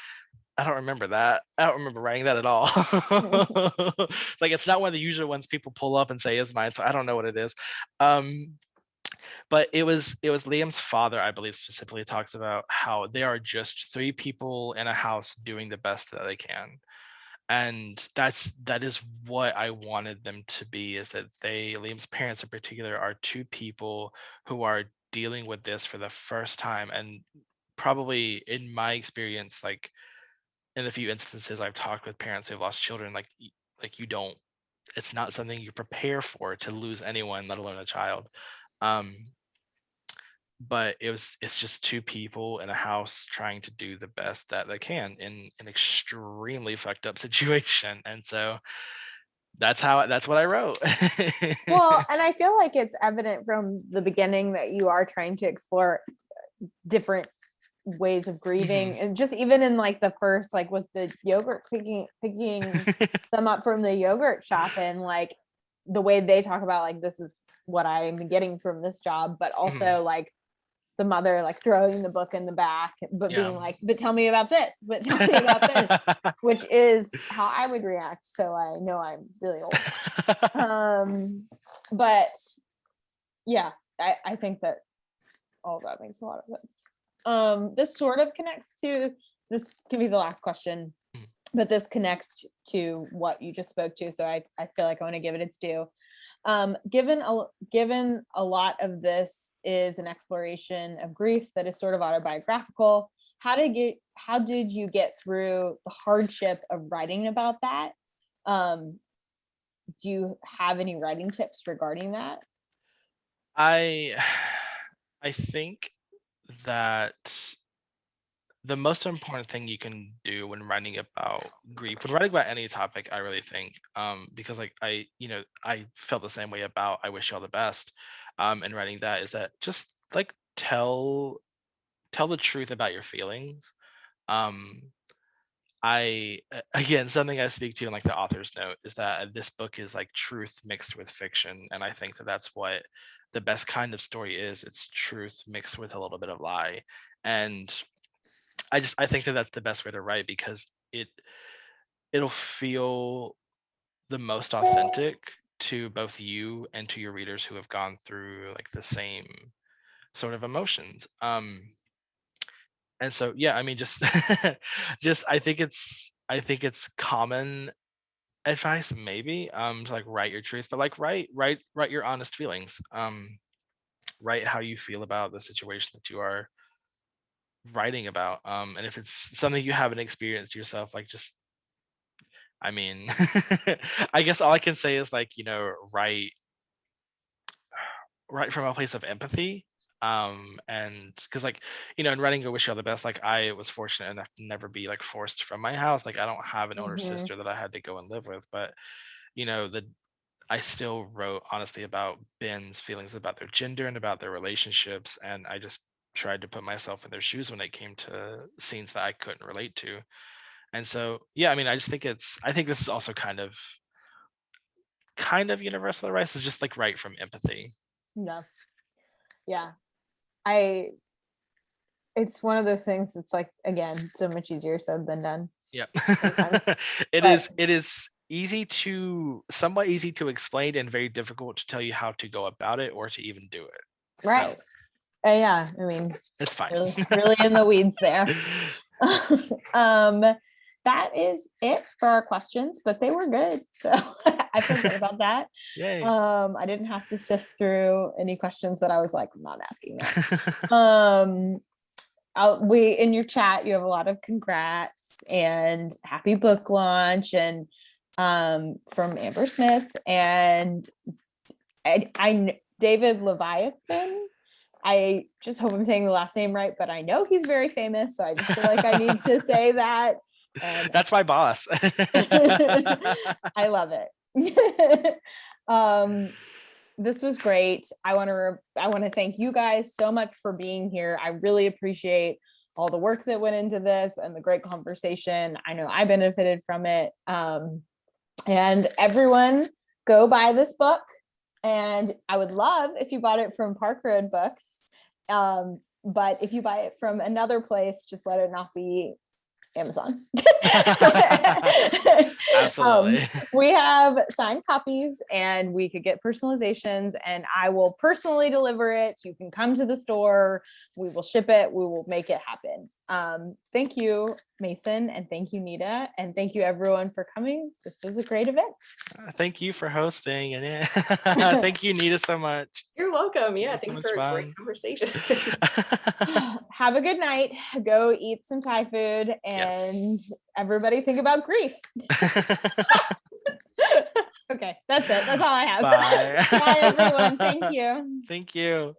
I don't remember that. I don't remember writing that at all. Like, it's not one of the usual ones people pull up and say is mine, so I don't know what it is. Um, but it was Liam's father, I believe, specifically talks about how they are just three people in a house doing the best that they can. And that is what I wanted them to be, is that Liam's parents in particular are two people who are dealing with this for the first time, and probably in my experience, like in the few instances I've talked with parents who've lost children, like you don't, it's not something you prepare for, to lose anyone, let alone a child. Um, but it's just two people in a house trying to do the best that they can in an extremely fucked up situation. And so that's what I wrote. Well, and I feel like it's evident from the beginning that you are trying to explore different ways of grieving, and just even in like the first, like with the yogurt, picking them up from the yogurt shop, and like the way they talk about like, this is what I'm getting from this job, but also like the mother like throwing the book in the back, but Yeah. being like, but tell me about this, but tell me about this, which is how I would react. So I know I'm really old. But yeah, I think that all of that makes a lot of sense. This sort of connects to, this can be the last question, but this connects to what you just spoke to. So I feel like I want to give it its due. Given a lot of this is an exploration of grief that is sort of autobiographical, how did you get through the hardship of writing about that? Do you have any writing tips regarding that? I I think that the most important thing you can do when writing about grief, when writing about any topic, I really think, because like I felt the same way about I Wish You All the Best, and writing that, is that just like tell the truth about your feelings. Um, again, something I speak to in like the author's note is that this book is like truth mixed with fiction, and I think that that's what the best kind of story is. It's truth mixed with a little bit of lie, and I think that that's the best way to write, because it'll feel the most authentic to both you and to your readers who have gone through like the same sort of emotions. And so yeah, I mean, just just I think it's common advice, maybe, to like write your truth, but like write your honest feelings. Write how you feel about the situation that you are writing about. And if it's something you haven't experienced yourself, like just, I mean, I guess all I can say is like, write from a place of empathy. And because like, in writing I Wish You All the Best, like I was fortunate enough to never be like forced from my house. Like I don't have an older Mhm. sister that I had to go and live with, but the I still wrote honestly about Ben's feelings about their gender and about their relationships, and I just tried to put myself in their shoes when it came to scenes that I couldn't relate to. And so, yeah, I mean, I think this is also kind of universal advice, is just like write from empathy. No. Yeah. I It's one of those things that's like, again, so much easier said than done. Yeah. Sometimes. It But is somewhat easy to explain, and very difficult to tell you how to go about it or to even do it. right. So Yeah, I mean, it's fine. really in the weeds there. um that is it for our questions, but they were good, so I feel good about that. Yay. I didn't have to sift through any questions that I was like, I'm not asking that. we in your chat, you have a lot of congrats and happy book launch and from Amber Smith and David Leviathan. I just hope I'm saying the last name right, but I know he's very famous, so I just feel like I need to say that. And That's my boss. I love it. This was great. I want to thank you guys so much for being here. I really appreciate all the work that went into this and the great conversation. I know I benefited from it. And everyone go buy this book. And I would love if you bought it from Park Road Books. But if you buy it from another place, just let it not be Amazon. Absolutely. We have signed copies and we could get personalizations and I will personally deliver it. You can come to the store. We will ship it. We will make it happen. Thank you, Mason, and thank you, Nita, and thank you everyone for coming. This was a great event. Thank you for hosting, and thank you, Nita, so much. You're welcome. Yeah, It was so thank you much for a fun. great conversation. Have a good night. Go eat some Thai food and everybody think about grief. Okay, that's it. That's all I have. Bye. Bye, everyone. Thank you. Thank you.